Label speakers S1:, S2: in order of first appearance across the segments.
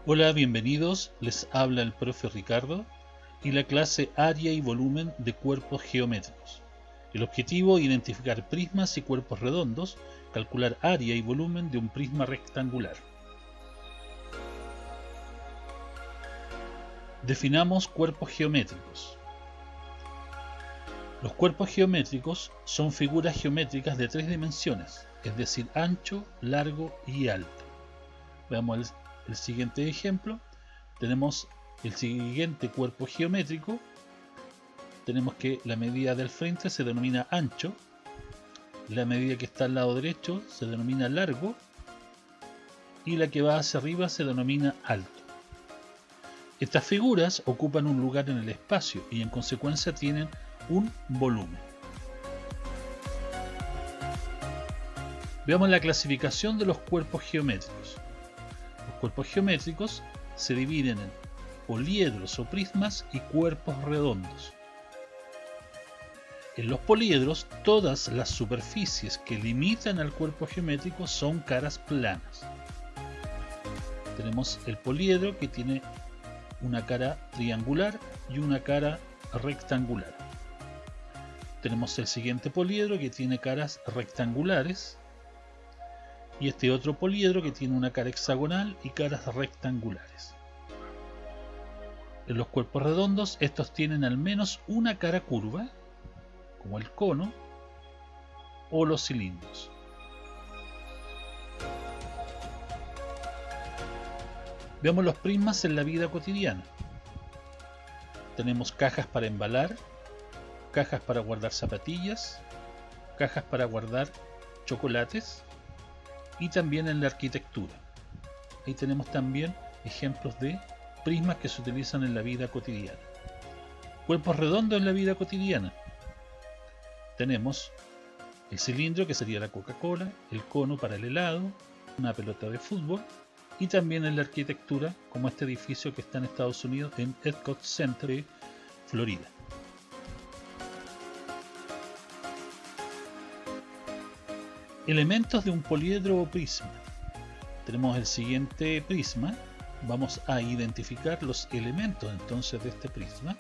S1: Hola, bienvenidos, les habla el profe Ricardo y la clase Área y Volumen de Cuerpos Geométricos. El objetivo es identificar prismas y cuerpos redondos, calcular área y volumen de un prisma rectangular. Definamos cuerpos geométricos. Los cuerpos geométricos son figuras geométricas de 3 dimensiones, es decir, ancho, largo y alto. Veamos el siguiente ejemplo. Tenemos el siguiente cuerpo geométrico. Tenemos que la medida del frente se denomina ancho, la medida que está al lado derecho se denomina largo y la que va hacia arriba se denomina alto. Estas figuras ocupan un lugar en el espacio y en consecuencia tienen un volumen. Veamos la clasificación de los cuerpos geométricos. Los cuerpos geométricos se dividen en poliedros o prismas y cuerpos redondos. En los poliedros, todas las superficies que limitan al cuerpo geométrico son caras planas. Tenemos el poliedro que tiene una cara triangular y una cara rectangular. Tenemos el siguiente poliedro que tiene caras rectangulares y este otro poliedro que tiene una cara hexagonal y caras rectangulares. En los cuerpos redondos, estos tienen al menos una cara curva, como el cono o los cilindros. Veamos los prismas en la vida cotidiana. Tenemos cajas para embalar, cajas para guardar zapatillas, cajas para guardar chocolates y también en la arquitectura. Ahí tenemos también ejemplos de prismas que se utilizan en la vida cotidiana. Cuerpos redondos en la vida cotidiana. Tenemos el cilindro, que sería la Coca-Cola, el cono para el helado, una pelota de fútbol, y también en la arquitectura, como este edificio que está en Estados Unidos, en Epcot Center, Florida. Elementos de un poliedro o prisma. Tenemos el siguiente prisma. Vamos a identificar los elementos entonces de este prisma.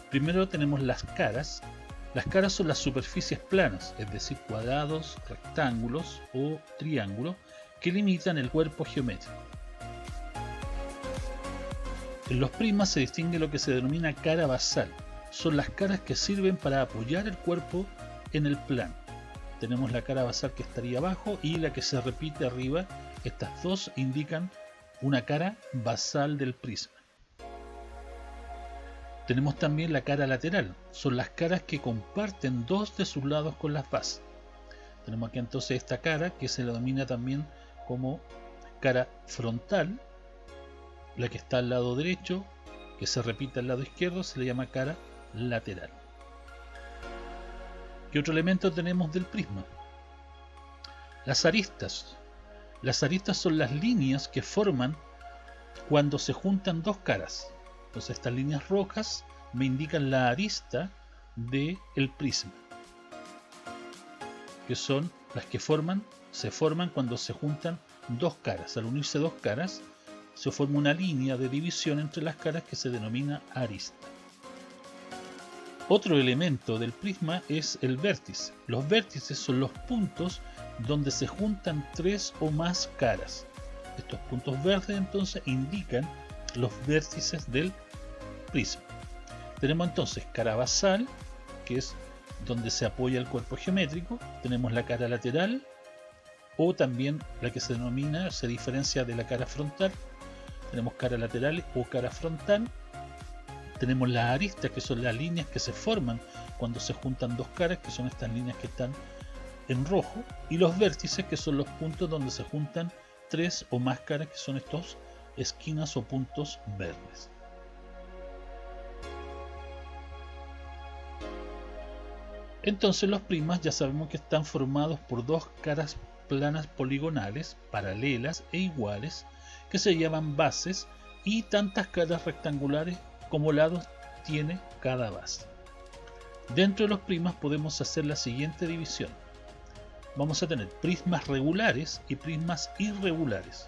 S1: Primero tenemos las caras. Las caras son las superficies planas, es decir, cuadrados, rectángulos o triángulos que limitan el cuerpo geométrico. En los prismas se distingue lo que se denomina cara basal. Son las caras que sirven para apoyar el cuerpo en el plano. Tenemos la cara basal que estaría abajo y la que se repite arriba. Estas dos indican una cara basal del prisma. Tenemos también la cara lateral, son las caras que comparten dos de sus lados con las bases. Tenemos aquí entonces esta cara que se denomina también como cara frontal, la que está al lado derecho, que se repite al lado izquierdo, se le llama cara lateral. ¿Qué otro elemento tenemos del prisma? Las aristas. Las aristas son las líneas que forman cuando se juntan dos caras. Entonces estas líneas rojas me indican la arista del prisma, que son las que se forman cuando se juntan dos caras. Al unirse dos caras se forma una línea de división entre las caras que se denomina arista. Otro elemento del prisma es el vértice. Los vértices son los puntos donde se juntan tres o más caras. Estos puntos verdes entonces indican los vértices del prisma. Tenemos entonces cara basal, que es donde se apoya el cuerpo geométrico. Tenemos la cara lateral, o también la que se diferencia de la cara frontal. Tenemos cara lateral o cara frontal. Tenemos las aristas, que son las líneas que se forman cuando se juntan dos caras, que son estas líneas que están en rojo, y los vértices, que son los puntos donde se juntan tres o más caras, que son estos esquinas o puntos verdes. Entonces los prismas ya sabemos que están formados por dos caras planas poligonales, paralelas e iguales, que se llaman bases, y tantas caras rectangulares como lados tiene cada base. Dentro de los prismas podemos hacer la siguiente división. Vamos a tener prismas regulares y prismas irregulares.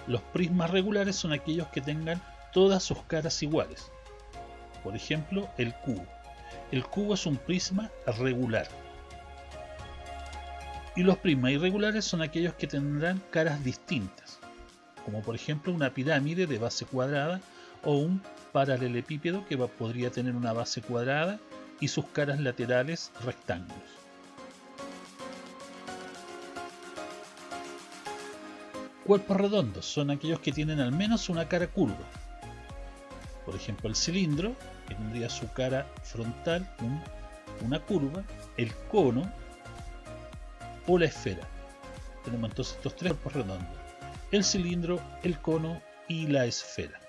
S1: Los prismas regulares son aquellos que tengan todas sus caras iguales. Por ejemplo, el cubo. El cubo es un prisma regular. Y los prismas irregulares son aquellos que tendrán caras distintas, como por ejemplo una pirámide de base cuadrada o un paralelepípedo que podría tener una base cuadrada y sus caras laterales rectángulos. Cuerpos redondos son aquellos que tienen al menos una cara curva. Por ejemplo, el cilindro, que tendría su cara frontal, una curva, el cono o la esfera. Tenemos entonces estos tres cuerpos redondos: el cilindro, el cono y la esfera.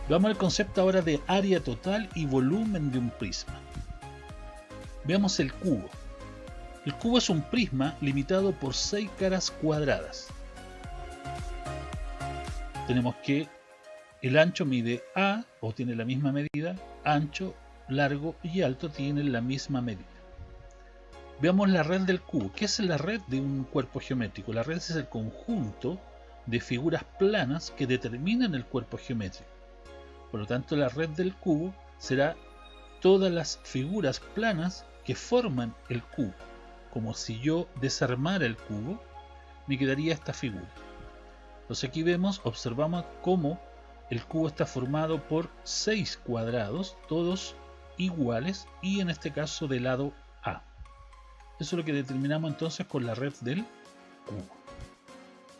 S1: Veamos el concepto ahora de área total y volumen de un prisma. Veamos el cubo. El cubo es un prisma limitado por 6 caras cuadradas. Tenemos que el ancho mide A, o tiene la misma medida, ancho, largo y alto tienen la misma medida. Veamos la red del cubo. ¿Qué es la red de un cuerpo geométrico? La red es el conjunto de figuras planas que determinan el cuerpo geométrico. Por lo tanto, la red del cubo será todas las figuras planas que forman el cubo. Como si yo desarmara el cubo, me quedaría esta figura. Entonces aquí observamos cómo el cubo está formado por 6 cuadrados, todos iguales, y en este caso de lado A. Eso es lo que determinamos entonces con la red del cubo.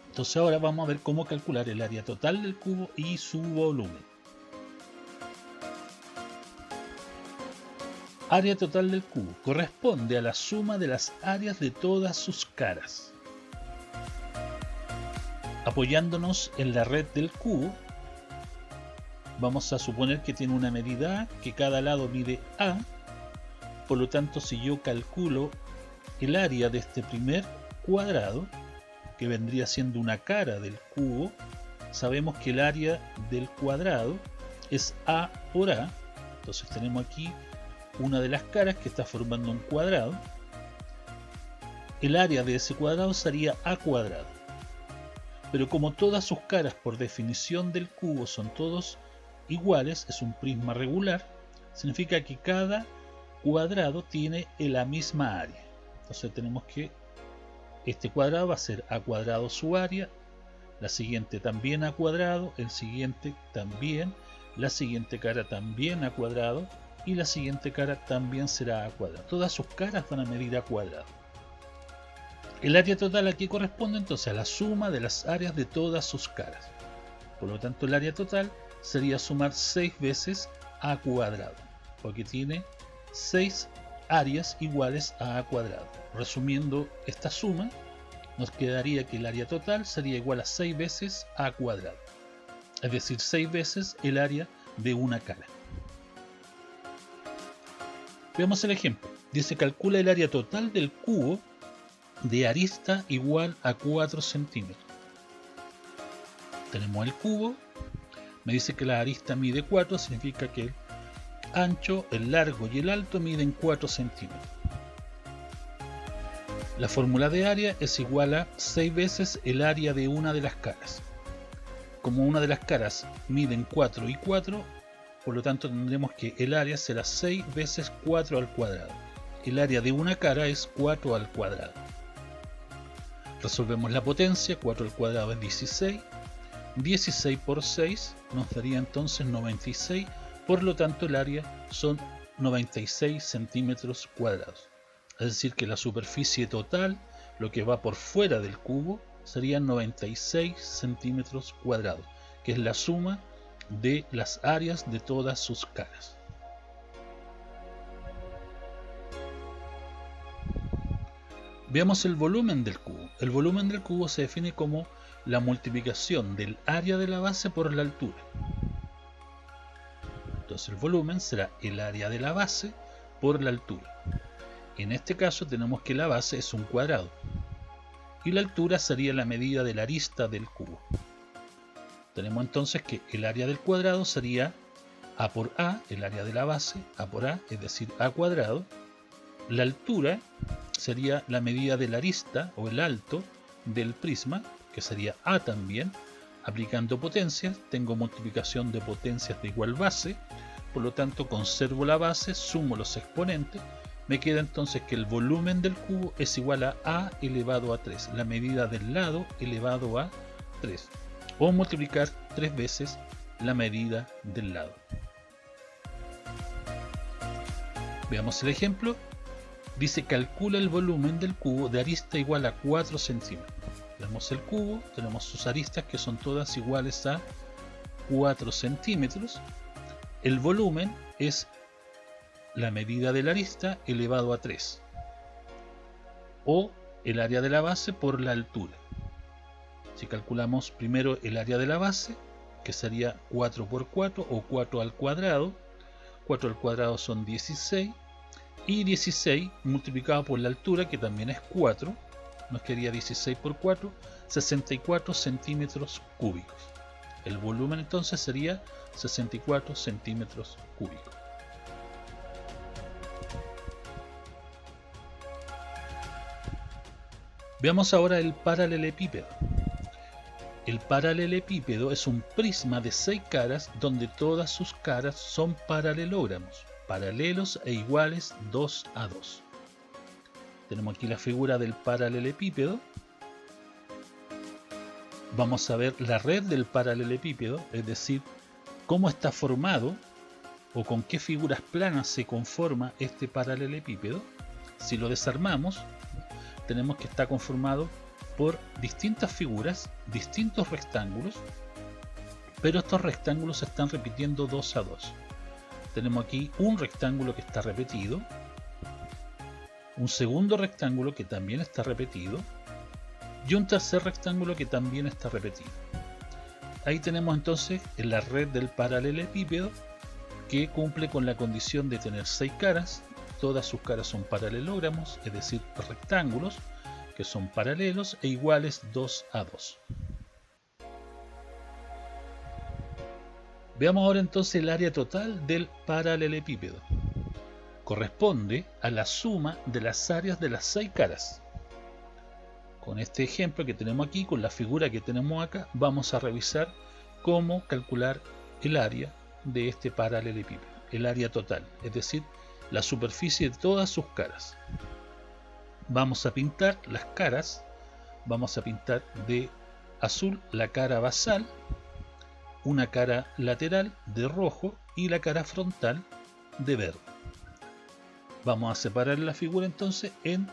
S1: Entonces ahora vamos a ver cómo calcular el área total del cubo y su volumen. Área total del cubo corresponde a la suma de las áreas de todas sus caras. Apoyándonos en la red del cubo, vamos a suponer que tiene una medida A, que cada lado mide A. Por lo tanto, si yo calculo el área de este primer cuadrado, que vendría siendo una cara del cubo, sabemos que el área del cuadrado es A por A. Entonces tenemos aquí una de las caras que está formando un cuadrado. El área de ese cuadrado sería A cuadrado. Pero como todas sus caras por definición del cubo son todos iguales, es un prisma regular, significa que cada cuadrado tiene la misma área. Entonces tenemos que este cuadrado va a ser A cuadrado su área, la siguiente también A cuadrado, el siguiente también, la siguiente cara también A cuadrado y la siguiente cara también será A cuadrado. Todas sus caras van a medir A cuadrado. El área total aquí corresponde entonces a la suma de las áreas de todas sus caras. Por lo tanto, el área total sería sumar 6 veces A cuadrado, porque tiene 6 áreas iguales a A cuadrado. Resumiendo esta suma, nos quedaría que el área total sería igual a 6 veces A cuadrado, es decir, 6 veces el área de una cara. Veamos el ejemplo. Dice: calcula el área total del cubo de arista igual a 4 centímetros. Tenemos el cubo, me dice que la arista mide 4, significa que el ancho, el largo y el alto miden 4 centímetros. La fórmula de área es igual a 6 veces el área de una de las caras. Como una de las caras miden 4 y 4, por lo tanto tendremos que el área será 6 veces 4 al cuadrado. El área de una cara es 4 al cuadrado. Resolvemos la potencia, 4 al cuadrado es 16. 16 por 6 nos daría entonces 96, por lo tanto el área son 96 centímetros cuadrados. Es decir que la superficie total, lo que va por fuera del cubo, serían 96 centímetros cuadrados, que es la suma de las áreas de todas sus caras. Veamos el volumen del cubo. El volumen del cubo se define como la multiplicación del área de la base por la altura. Entonces el volumen será el área de la base por la altura. En este caso tenemos que la base es un cuadrado y la altura sería la medida de la arista del cubo. Tenemos entonces que el área del cuadrado sería A por A, el área de la base, A por A, es decir, A cuadrado. La altura sería la medida de la arista o el alto del prisma, que sería A también. Aplicando potencias, tengo multiplicación de potencias de igual base, por lo tanto conservo la base, sumo los exponentes, me queda entonces que el volumen del cubo es igual a elevado a 3, la medida del lado elevado a 3, o multiplicar 3 veces la medida del lado. Veamos el ejemplo. Dice calcula el volumen del cubo de arista igual a 4 centímetros. Tenemos el cubo, tenemos sus aristas que son todas iguales a 4 centímetros. El volumen es la medida de la arista elevado a 3, o el área de la base por la altura. Si calculamos primero el área de la base, que sería 4 por 4 o 4 al cuadrado, 4 al cuadrado son 16, y 16 multiplicado por la altura, que también es 4, nos quedaría 16 por 4, 64 centímetros cúbicos. El volumen entonces sería 64 centímetros cúbicos. Veamos ahora el paralelepípedo. El paralelepípedo es un prisma de 6 caras donde todas sus caras son paralelogramos, paralelos e iguales 2 a 2. Tenemos aquí la figura del paralelepípedo. Vamos a ver la red del paralelepípedo, es decir, cómo está formado o con qué figuras planas se conforma este paralelepípedo. Si lo desarmamos, tenemos que está conformado por distintas figuras, distintos rectángulos, pero estos rectángulos se están repitiendo 2 a 2. Tenemos aquí un rectángulo que está repetido, un segundo rectángulo que también está repetido y un tercer rectángulo que también está repetido. Ahí tenemos entonces en la red del paralelepípedo que cumple con la condición de tener 6 caras, todas sus caras son paralelogramos, es decir, rectángulos que son paralelos e iguales 2 a 2. Veamos ahora entonces el área total del paralelepípedo. Corresponde a la suma de las áreas de las 6 caras. Con este ejemplo que tenemos aquí, con la figura que tenemos acá, vamos a revisar cómo calcular el área de este paralelepípedo, el área total, es decir, la superficie de todas sus caras. Vamos a pintar las caras, vamos a pintar de azul la cara basal, una cara lateral de rojo y la cara frontal de verde. Vamos a separar la figura entonces en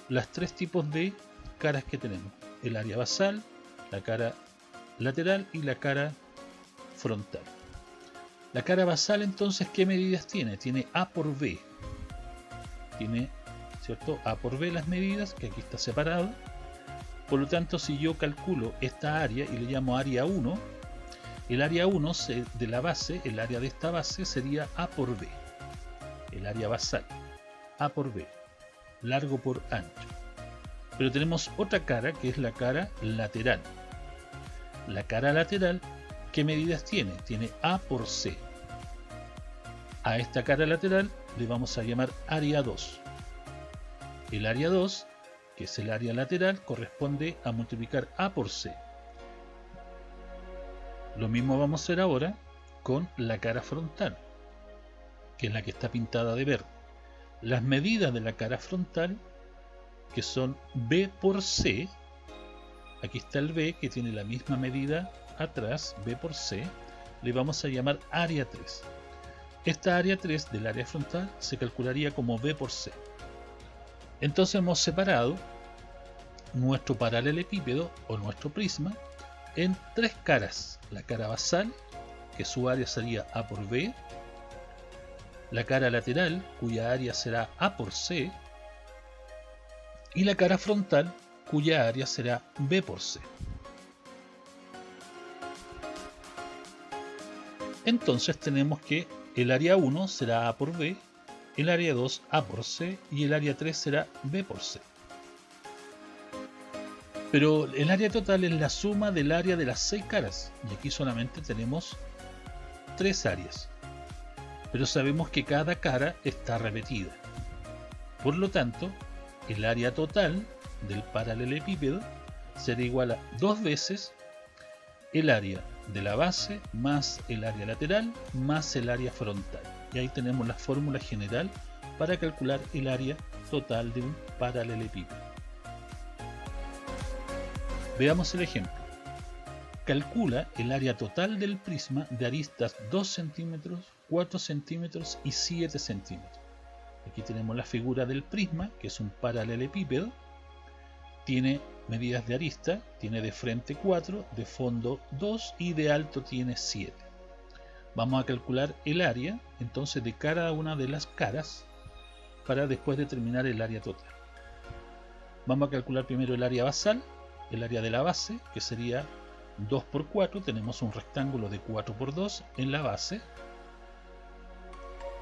S1: las 3 tipos de caras que tenemos: el área basal, la cara lateral y la cara frontal. La cara basal entonces, ¿qué medidas tiene? Tiene A por B. Tiene, ¿cierto?, A por B las medidas, que aquí está separado. Por lo tanto, si yo calculo esta área y le llamo área 1, el área 1 de la base, el área de esta base sería A por B. El área basal, A por B, largo por ancho. Pero tenemos otra cara que es la cara lateral. La cara lateral, ¿qué medidas tiene? Tiene A por C. A esta cara lateral le vamos a llamar área 2. El área 2, que es el área lateral, corresponde a multiplicar A por C. Lo mismo vamos a hacer ahora con la cara frontal, que es la que está pintada de verde. Las medidas de la cara frontal, que son B por C, aquí está el B que tiene la misma medida atrás, B por C, le vamos a llamar área 3. Esta área 3 del área frontal se calcularía como B por C. Entonces hemos separado nuestro paralelepípedo o nuestro prisma en 3 caras: la cara basal, que su área sería A por B, la cara lateral, cuya área será A por C, y la cara frontal, cuya área será B por C. Entonces tenemos que el área 1 será A por B, el área 2 A por C y el área 3 será B por C. Pero el área total es la suma del área de las 6 caras, y aquí solamente tenemos 3 áreas. Pero sabemos que cada cara está repetida. Por lo tanto, el área total del paralelepípedo será igual a 2 veces el área de la base más el área lateral más el área frontal. Y ahí tenemos la fórmula general para calcular el área total de un paralelepípedo. Veamos el ejemplo. Calcula el área total del prisma de aristas 2 centímetros, 4 centímetros y 7 centímetros. Aquí tenemos la figura del prisma, que es un paralelepípedo. Tiene medidas de arista, tiene de frente 4, de fondo 2 y de alto tiene 7. Vamos a calcular el área entonces de cada una de las caras para después determinar el área total. Vamos a calcular primero el área basal, el área de la base, que sería 2 por 4, tenemos un rectángulo de 4 por 2 en la base.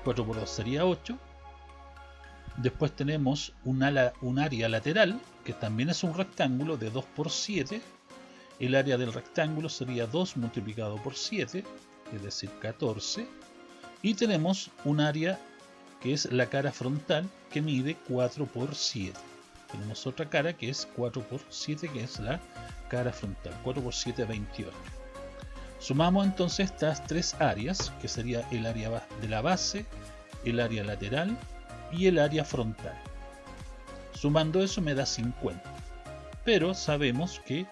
S1: 4 por 2 sería 8. Después tenemos un área lateral, que también es un rectángulo de 2 por 7. El área del rectángulo sería 2 multiplicado por 7, es decir, 14. Y tenemos un área que es la cara frontal, que mide 4 por 7. Tenemos otra cara que es 4 por 7, que es la cara frontal. 4 por 7, 28. Sumamos entonces estas tres áreas, que sería el área de la base, el área lateral y el área frontal. Sumando eso me da 50. Pero sabemos que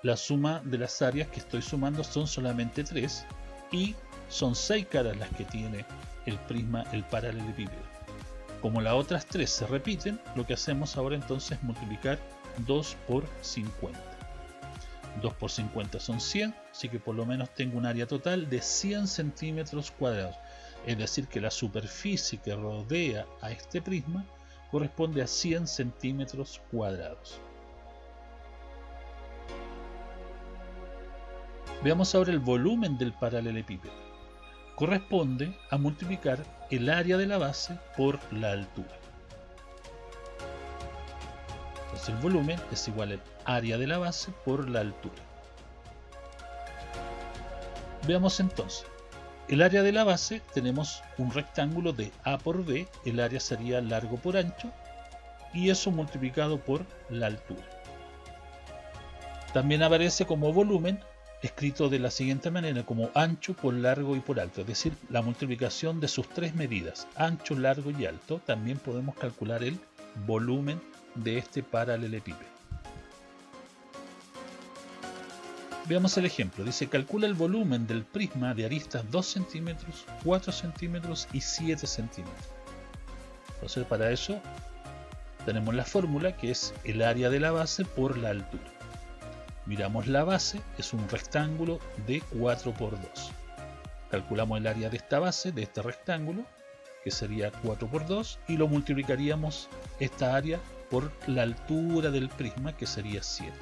S1: la suma de las áreas que estoy sumando son solamente 3 y son 6 caras las que tiene el prisma, el paralelepípedo. Como las otras 3 se repiten, lo que hacemos ahora entonces es multiplicar 2 por 50. 2 por 50 son 100, así que por lo menos tengo un área total de 100 centímetros cuadrados. Es decir, que la superficie que rodea a este prisma corresponde a 100 centímetros cuadrados. Veamos ahora el volumen del paralelepípedo. Corresponde a multiplicar el área de la base por la altura. Entonces el volumen es igual al área de la base por la altura. Veamos entonces. El área de la base tenemos un rectángulo de A por B, el área sería largo por ancho, y eso multiplicado por la altura. También aparece como volumen escrito de la siguiente manera, como ancho por largo y por alto, es decir, la multiplicación de sus tres medidas, ancho, largo y alto. También podemos calcular el volumen de este paralelepípedo. Veamos el ejemplo. Dice, calcula el volumen del prisma de aristas 2 centímetros, 4 centímetros y 7 centímetros. Entonces, para eso tenemos la fórmula, que es el área de la base por la altura. Miramos la base, es un rectángulo de 4 por 2. Calculamos el área de esta base, de este rectángulo, que sería 4 por 2, y lo multiplicaríamos esta área por la altura del prisma, que sería 7.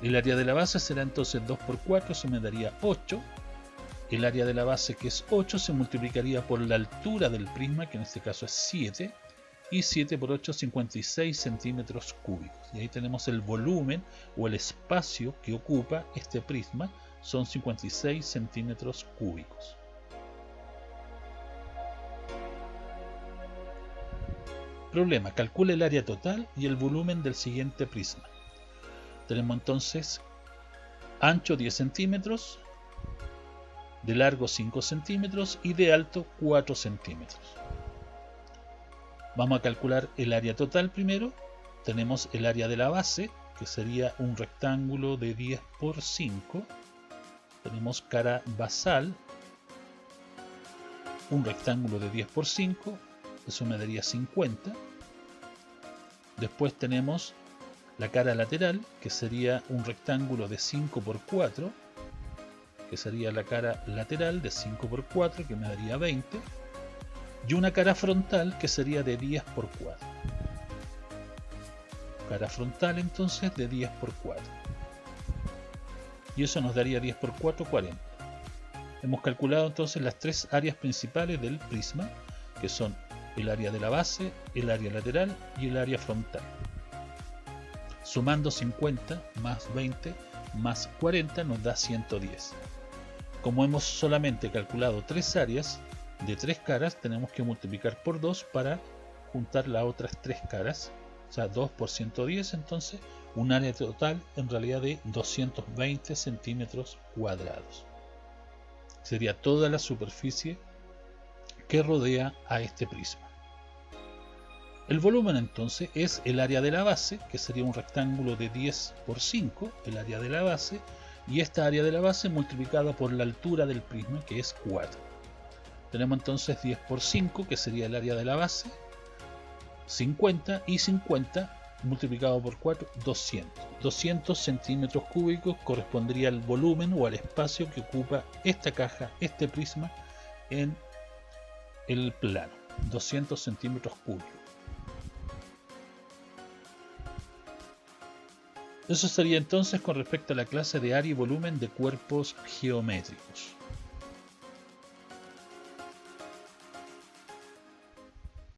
S1: El área de la base será entonces 2 por 4, se me daría 8. El área de la base, que es 8, se multiplicaría por la altura del prisma, que en este caso es 7. Y 7 por 8, 56 centímetros cúbicos. Y ahí tenemos el volumen o el espacio que ocupa este prisma, son 56 centímetros cúbicos. Problema, calcula el área total y el volumen del siguiente prisma. Tenemos entonces ancho 10 centímetros, de largo 5 centímetros y de alto 4 centímetros. Vamos a calcular el área total primero. Tenemos el área de la base, que sería un rectángulo de 10 por 5. Tenemos cara basal, un rectángulo de 10 por 5, eso me daría 50. Después tenemos la cara lateral, que sería un rectángulo de 5 por 4, que sería la cara lateral de 5 por 4, que me daría 20. Y una cara frontal que sería de 10 por 4. Cara frontal entonces de 10 por 4. Y eso nos daría 10 por 4, 40. Hemos calculado entonces las tres áreas principales del prisma, que son el área de la base, el área lateral y el área frontal. Sumando 50 más 20 más 40 nos da 110. Como hemos solamente calculado tres áreas, de 3 caras tenemos que multiplicar por 2 para juntar las otras 3 caras, o sea 2 por 110, entonces un área total en realidad de 220 centímetros cuadrados. Sería toda la superficie que rodea a este prisma. El volumen entonces es el área de la base, que sería un rectángulo de 10 por 5, el área de la base, y esta área de la base multiplicada por la altura del prisma, que es 4. Tenemos entonces 10 por 5, que sería el área de la base, 50, y 50 multiplicado por 4, 200. 200 centímetros cúbicos correspondería al volumen o al espacio que ocupa esta caja, este prisma, en el plano. 200 centímetros cúbicos. Eso sería entonces con respecto a la clase de área y volumen de cuerpos geométricos.